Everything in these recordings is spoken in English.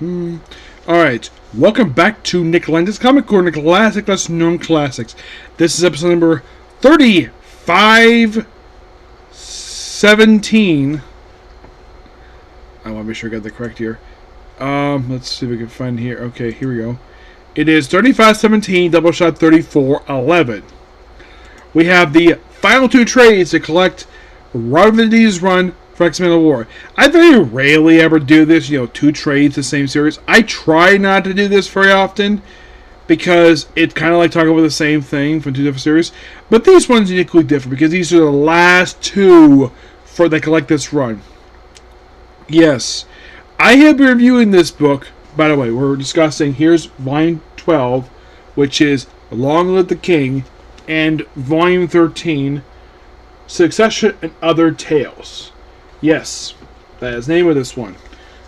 Alright, welcome back to Nick Lenz's Comic Corner, Classic Less Known Classics. This is episode number 3517. I want to make sure I got the correct here. Let's see if we can find here. Okay, here we go. It is 3517, Doblueshot 3411. We have the final two trades to collect Vinditti's run for X-Men Manowar. I very rarely ever do this, two trades the same series. I try not to do this very often because it's kind of like talking about the same thing from two different series. But these ones are uniquely different because these are the last two for that collect this run. Yes, I have been reviewing this book. By the way, we're discussing, here's Volume 12, which is Long Live the King, and Volume 13, Succession and Other Tales. Yes, that is the name of this one.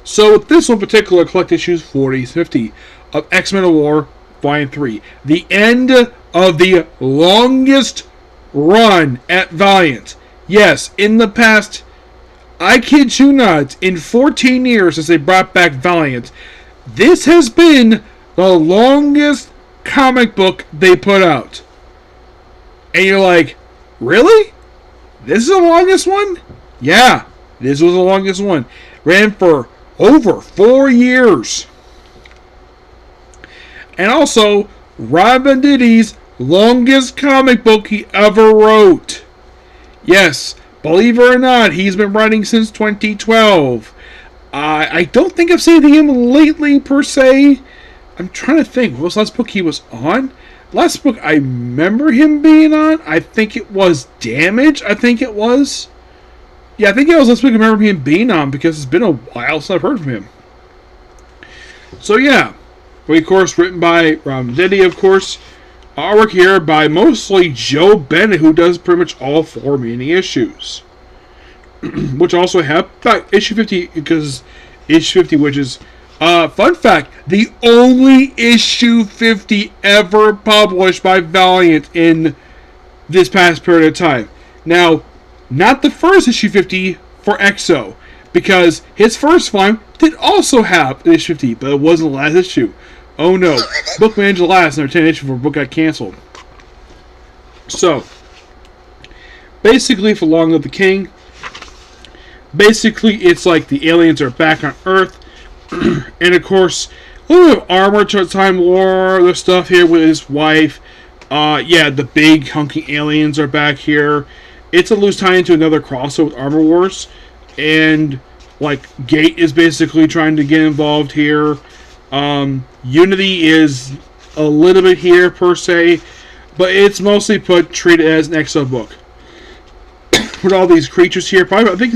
So with this one in particular, collect issues 40 to 50 of X-Men War Volume 3. The end of the longest run at Valiant. Yes, in the past, I kid you not, in 14 years since they brought back Valiant, this has been the longest comic book they put out. And you're like, really? This is the longest one? Yeah, this was the longest one. Ran for over 4 years. And also, Venditti's longest comic book he ever wrote. Yes, believe it or not, he's been writing since 2012. I don't think I've seen him lately, per se. I'm trying to think. What was the last book he was on? Last book I remember him being on, I think it was Damage, I think it was. Yeah, I think it was last book I remember him being on because it's been a while since I've heard from him. So yeah, of course, written by Venditti, of course. Artwork here by mostly Joe Bennett, who does pretty much all 4 mini issues. Which also have issue 50, because issue 50, which is, fun fact, the only issue 50 ever published by Valiant in this past period of time. Now, not the first issue 50 for EXO, because his first volume did also have an issue 50, but it wasn't the last issue. Oh no, book managed to last another 10 issues before the book got canceled. So, basically for Long Live the King, basically it's like the aliens are back on Earth, and of course, a little bit of Armor Time War, the stuff here with his wife. Yeah, the big hunky aliens are back here. It's a loose tie into another crossover with Armor Wars, and like Gate is basically trying to get involved here. Unity is a little bit here per se, but it's mostly treated as an EXO book. With all these creatures here, probably I think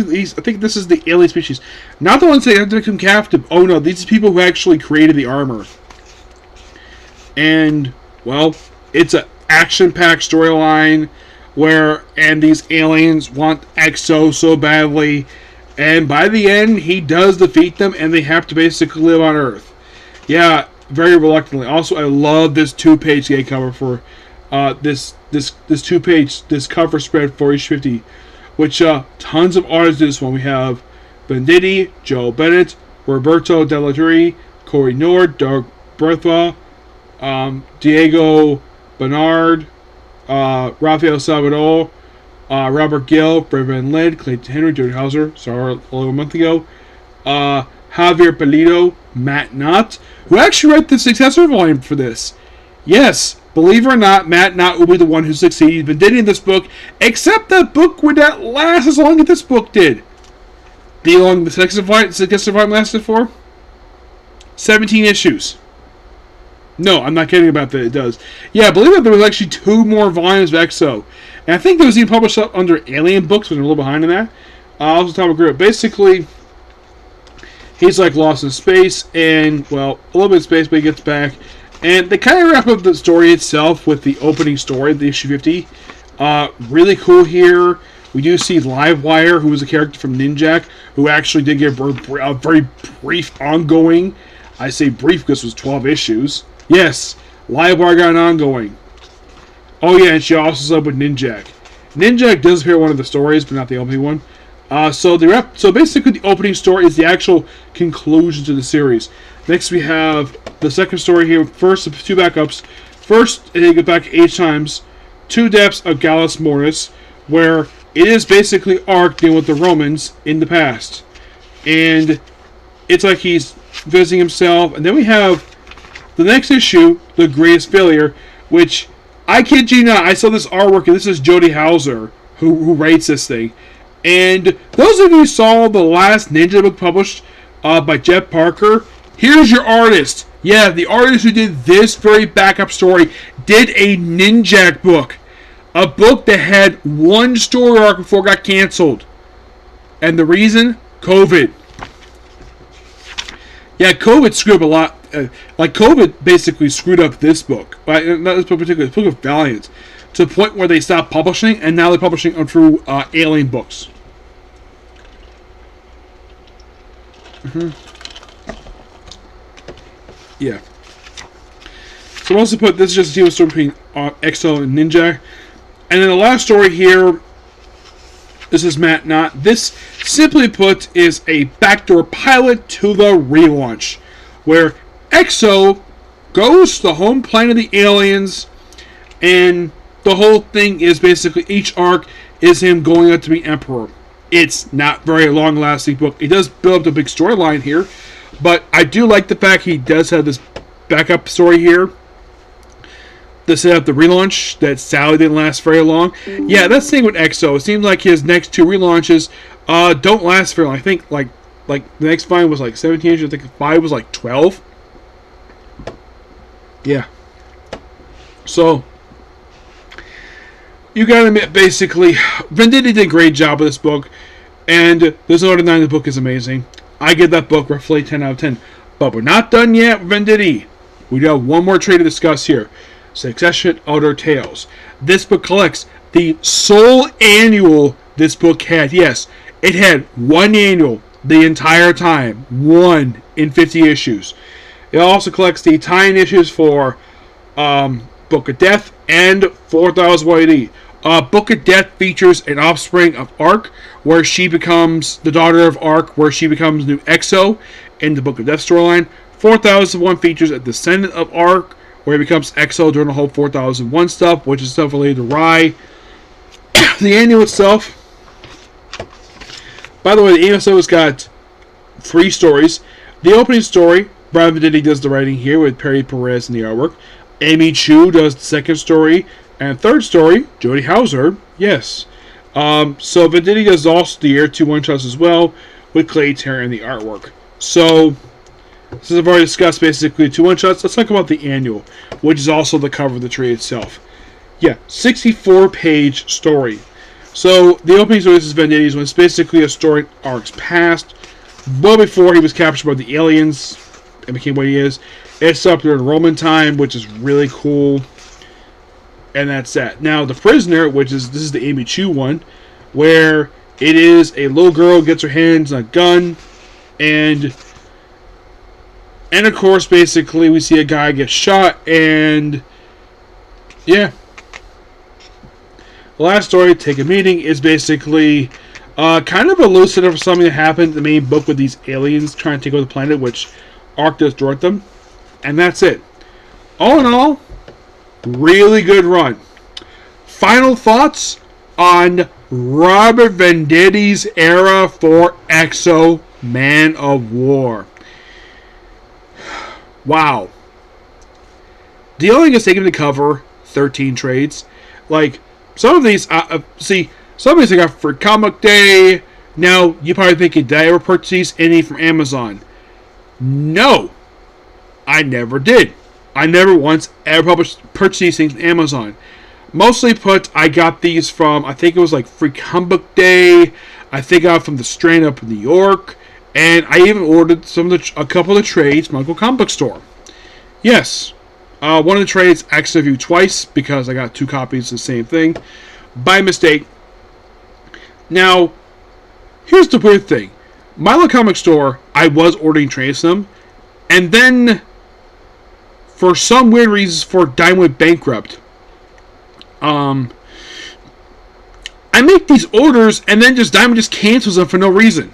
this is the alien species, not the ones that have to become captive. Oh no, these are people who actually created the armor. And well, it's an action-packed storyline and these aliens want EXO so badly, and by the end he does defeat them, and they have to basically live on Earth. Yeah, very reluctantly. Also, I love this 2-page gate cover for this cover spread for issue 50. Which tons of artists do this one. We have Venditti, Joe Bennett, Roberto Delatore, Corey Nord, Doug Bertha, Diego Bernard, Rafael Salvador, Robert Gill, Brett Van Lid, Clayton Henry, George Hauser, sorry, a little month ago, Javier Pelito, Matt Knott, who actually wrote the successor volume for this. Yes, believe it or not, Matt Knott will be the one who succeeded Venditti in this book, except that book would not last as long as this book did. The long the successor volume lasted for? 17 issues. No, I'm not kidding about that, it does. Yeah, believe it, there was actually 2 more volumes of EXO. And I think it was even published up under Alien Books, but they're a little behind in that. Also, Tom McGrew. Basically, he's like lost in space, and, well, a little bit of space, but he gets back. And they kind of wrap up the story itself with the opening story, the issue 50. Really cool here. We do see Livewire, who was a character from Ninjak, who actually did get a very brief ongoing. I say brief because it was 12 issues. Yes, Livewire got an ongoing. Oh yeah, and she also subbed with Ninjak. Ninjak does appear in one of the stories, but not the only one. So basically, the opening story is the actual conclusion to the series. Next, we have the second story here. First, two backups. First, they go back 8 times, 2 depths of Gallus Mortis, where it is basically Ark dealing with the Romans in the past, and it's like he's visiting himself. And then we have the next issue, The Greatest Failure, which I kid you not, I saw this artwork, and this is Jody Hauser who writes this thing. And those of you who saw the last Ninja book published by Jeff Parker, here's your artist. Yeah, the artist who did this very backup story did a Ninjak book. A book that had one story arc before it got canceled. And the reason? COVID. Yeah, COVID screwed up a lot. COVID basically screwed up this book. Not this book particularly, this book of Valiant. To the point where they stopped publishing, and now they're publishing them through Alien books. Yeah. So I'm also put this is just a team story between Exo and Ninja. And then the last story here, this is Matt Knott. This, simply put, is a backdoor pilot to the relaunch, where Exo goes to the home planet of the aliens, and the whole thing is basically each arc is him going out to be Emperor. It's not very long-lasting book. It does build up the big storyline here, but I do like the fact he does have this backup story here to set up the relaunch that sadly didn't last very long. Yeah, that's the thing with Exo. It seems like his next 2 relaunches don't last very long. I think like the next 5 was like 17 inches. I think 5 was like 12. Yeah. So you gotta admit, basically, Venditti did a great job with this book, and there's no denying the book is amazing. I give that book roughly 10 out of 10. But we're not done yet with Venditti. We do have one more trade to discuss here. Succession Other Tales. This book collects the sole annual this book had. Yes, it had one annual the entire time. 1 in 50 issues. It also collects the tie-in issues for Book of Death and 4000 AD. Book of Death features an offspring of Ark, where she becomes the daughter of Ark, where she becomes new Exo in the Book of Death storyline. 4001 features a descendant of Ark, where he becomes Exo during the whole 4001 stuff, which is stuff related to Rye. The annual itself, by the way, the annual itself has got 3 stories. The opening story, Brian Venditti does the writing here with Perry Perez in the artwork. Amy Chu does the second story. And third story, Jody Hauser, yes. So Venditti does also the year 2 one-shots as well, with Clay Terry in the artwork. So, since I've already discussed basically 2 one-shots, let's talk about the annual, which is also the cover of the trade itself. Yeah, 64-page story. So, the opening story is Venditti's, when it's basically a story in Ark's past, well before he was captured by the aliens and became what he is. It's up during Roman time, which is really cool. And that's that. Now, The Prisoner, this is the Amy Chu one, where it is a little girl gets her hands on a gun, and of course, basically, we see a guy get shot, and yeah. The last story, Take a Meeting, is basically kind of elusive of something that happened in the main book with these aliens trying to take over the planet, which Ark does direct them, and that's it. All in all, really good run. Final thoughts on Robert Venditti's era for Exo Man of War. Wow. The only thing is taking to cover 13 trades. Like, some of these, some of these I got for Comic Day. Now, you probably think, did I ever purchase any from Amazon? No. I never did. I never once ever purchased these things from Amazon. Mostly I got these from, I think it was like Free Comic Day. I think I got from the Strand up in New York. And I even ordered a couple of the trades from Uncle Comic Book Store. Yes. One of the trades I actually viewed twice because I got 2 copies of the same thing by mistake. Now, here's the weird thing. My little comic store, I was ordering trades from them. And then, for some weird reasons, Dime went bankrupt. I I make these orders, and then Diamond just cancels them for no reason.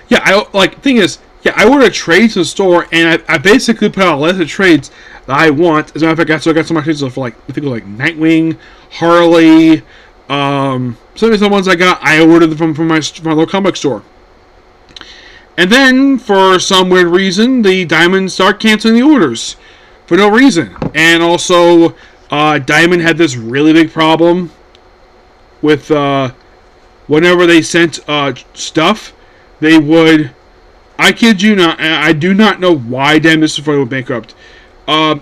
Yeah, I order trades in the store, and I basically put out a list of trades that I want. As a matter of fact, I got some trades for, like, I think it was like Nightwing, Harley, some of the ones I got, I ordered them from my local comic store. And then, for some weird reason, the Diamond start canceling the orders for no reason. And also, Diamond had this really big problem with whenever they sent stuff, they would. I kid you not, I do not know why Diamond is before they went bankrupt. And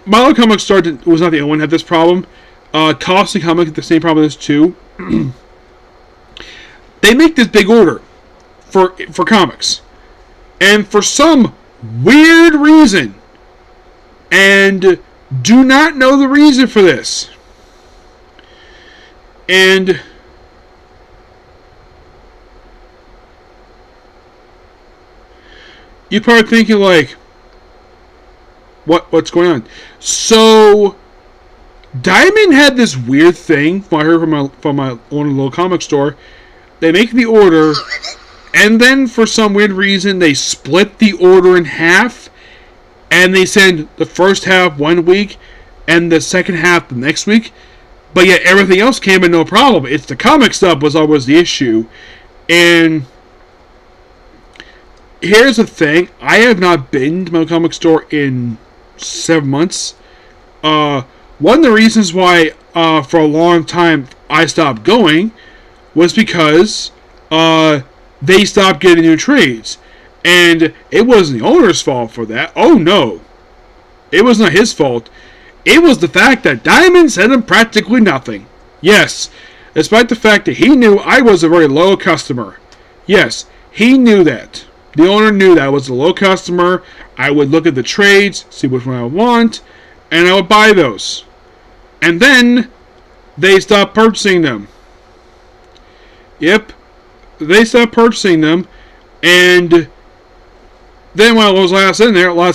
my local comic store was not the only one that had this problem. Costly Comics had the same problem as too. They make this big order for comics, and for some weird reason, and do not know the reason for this, and you're probably thinking, like, what's going on? So Diamond had this weird thing. I heard from my own little comic store. They make the order, and then for some weird reason they split the order in half, and they send the first half 1 week and the second half the next week. But yet everything else came in no problem. It's the comic stuff was always the issue. And here's the thing. I have not been to my comic store in 7 months. One of the reasons why for a long time I stopped going was because they stopped getting new trades. And it wasn't the owner's fault for that. Oh no. It was not his fault. It was the fact that Diamond sent him practically nothing. Yes, despite the fact that he knew I was a very loyal customer. Yes, he knew that. The owner knew that I was a low customer. I would look at the trades, see which one I want, and I would buy those. And then they stopped purchasing them. Yep, they stopped purchasing them, and then when I was last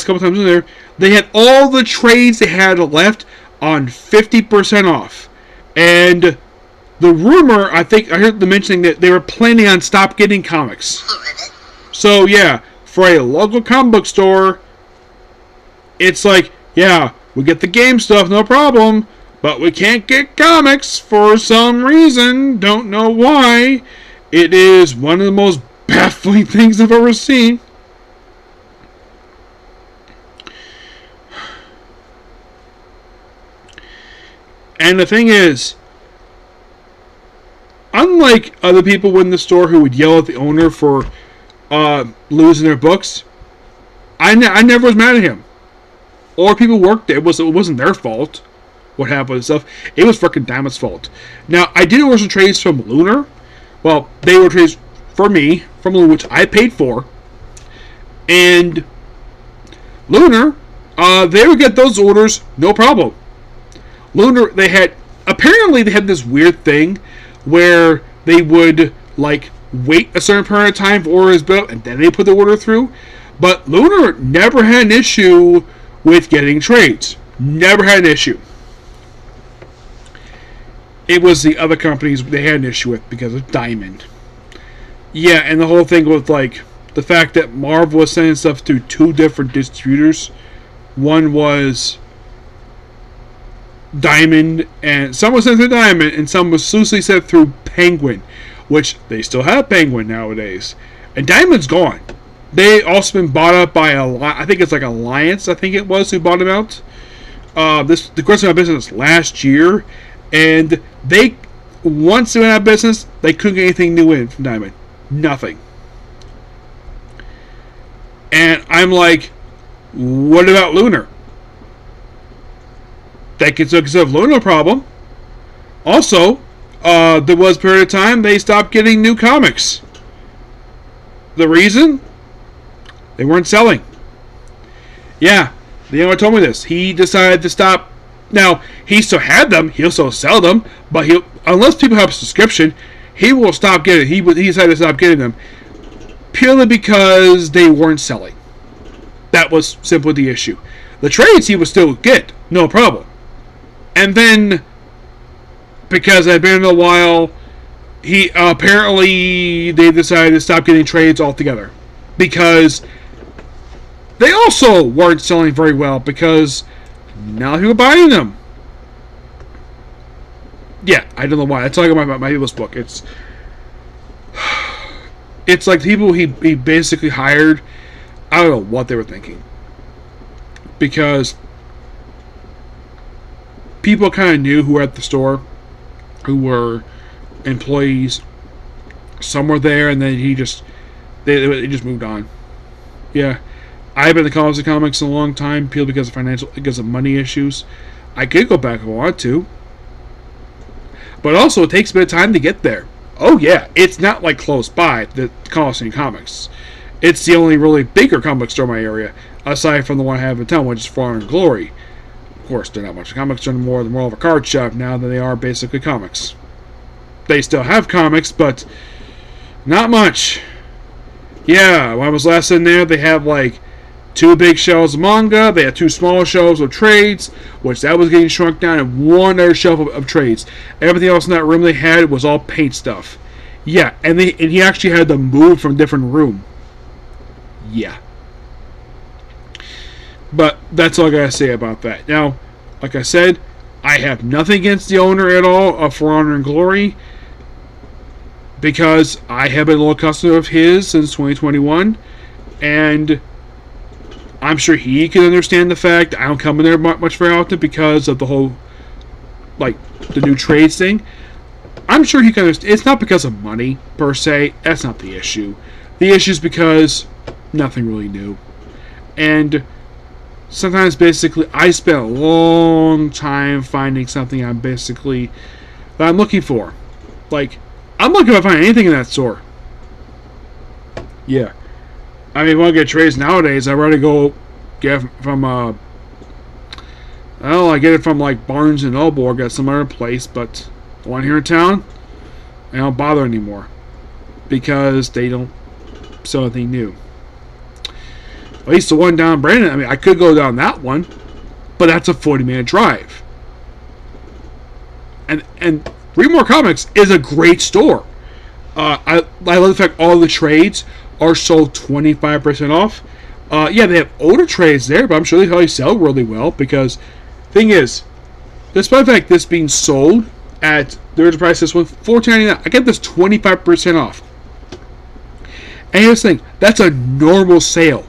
couple times in there, they had all the trades they had left on 50% off. And the rumor, I think I heard them mentioning that they were planning on stop getting comics. So yeah, for a local comic book store, it's like, yeah, we get the game stuff, no problem, but we can't get comics for some reason. Don't know why. It is one of the most baffling things I've ever seen. And the thing is, unlike other people in the store who would yell at the owner for losing their books, I never was mad at him. Or people worked there. It wasn't their fault what happened with stuff. It was freaking Diamond's fault. Now, I did order some trades from Lunar. Well, they were trades for me from Lunar, which I paid for. And Lunar, they would get those orders no problem. Lunar, they had this weird thing where they would, like, wait a certain period of time for orders built and then they put the order through. But Lunar never had an issue with getting trades. Never had an issue. It was the other companies they had an issue with because of Diamond. Yeah, and the whole thing with, like, the fact that Marvel was sending stuff to two different distributors. One was Diamond, and some was sent through Diamond, and some was exclusively sent through Penguin, which they still have Penguin nowadays. And Diamond's gone. They also been bought up by I think it's like Alliance, I think it was, who bought them out. The question of business last year, and they, once they went out of business, they couldn't get anything new in from Diamond. Nothing. And I'm like, what about Lunar? That gets of Lunar, no problem. Also, there was a period of time they stopped getting new comics. The reason? They weren't selling. Yeah, the owner told me this. He decided to stop. Now, he still had them. He'll still sell them. But unless people have a subscription, he will stop getting. He decided to stop getting them. Purely because they weren't selling. That was simply the issue. The trades he would still get. No problem. And then, because it had been a while. He apparently they decided to stop getting trades altogether because they also weren't selling very well because now people are buying them. Yeah, I don't know why. That's talking about my people's book. It's like people he basically hired. I don't know what they were thinking because people kind of knew who were at the store, who were employees. Some were there, and then they just moved on. Yeah, I've been in the comics in a long time, purely because of money issues. I could go back if I want to, but also it takes a bit of time to get there. Oh yeah, it's not like close by the Coliseum Comics. It's the only really bigger comic store in my area, aside from the one I have in town, which is For Honor and Glory. Of course, they're not much comics anymore. They're more of a card shop now than they are basically comics. They still have comics, but not much. Yeah, when I was last in there, they have like 2 big shelves of manga. They had 2 smaller shelves of trades, which that was getting shrunk down, and 1 other shelf of trades. Everything else in that room they had was all paint stuff. Yeah, and he actually had to move from a different room. Yeah. But that's all I gotta say about that. Now, like I said, I have nothing against the owner at all of For Honor and Glory, because I have been a little customer of his since 2021, and I'm sure he can understand the fact I don't come in there much very often because of the whole, like, the new trades thing. I'm sure he can understand. It's not because of money, per se. That's not the issue. The issue is because nothing really new. And sometimes, basically, I spent a long time finding something that I'm looking for. Like, I'm looking to find anything in that store. Yeah. I mean, if I want to get trades nowadays, I'd rather go get it from, I get it from, like, Barnes & Noble or get some other place, but the one here in town, I don't bother anymore. Because they don't sell anything new. At least the one down Brandon, I mean, I could go down that one, but that's a 40-minute drive. And Remore Comics is a great store. I love the fact all the trades are sold 25% off. Yeah, they have older trades there, but I'm sure they probably sell really well because, thing is, despite the fact this being sold at the original price, this one $14.99, I get this 25% off. And here's the thing, that's a normal sale.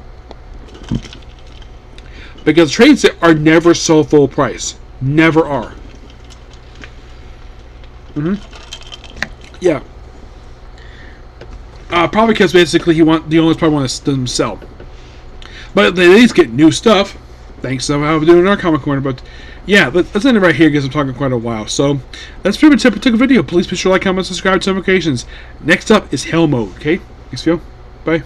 Because trades are never sold full price. Never are. Yeah. Probably because basically the owners probably want to sell. But they at least get new stuff. Thanks to how we're doing our comic corner. But yeah, let's end it right here because I'm talking quite a while. So that's pretty much it for the video. Please be sure to like, comment, subscribe to notifications. Next up is Hell Mode. Okay? Thanks, Phil. Bye.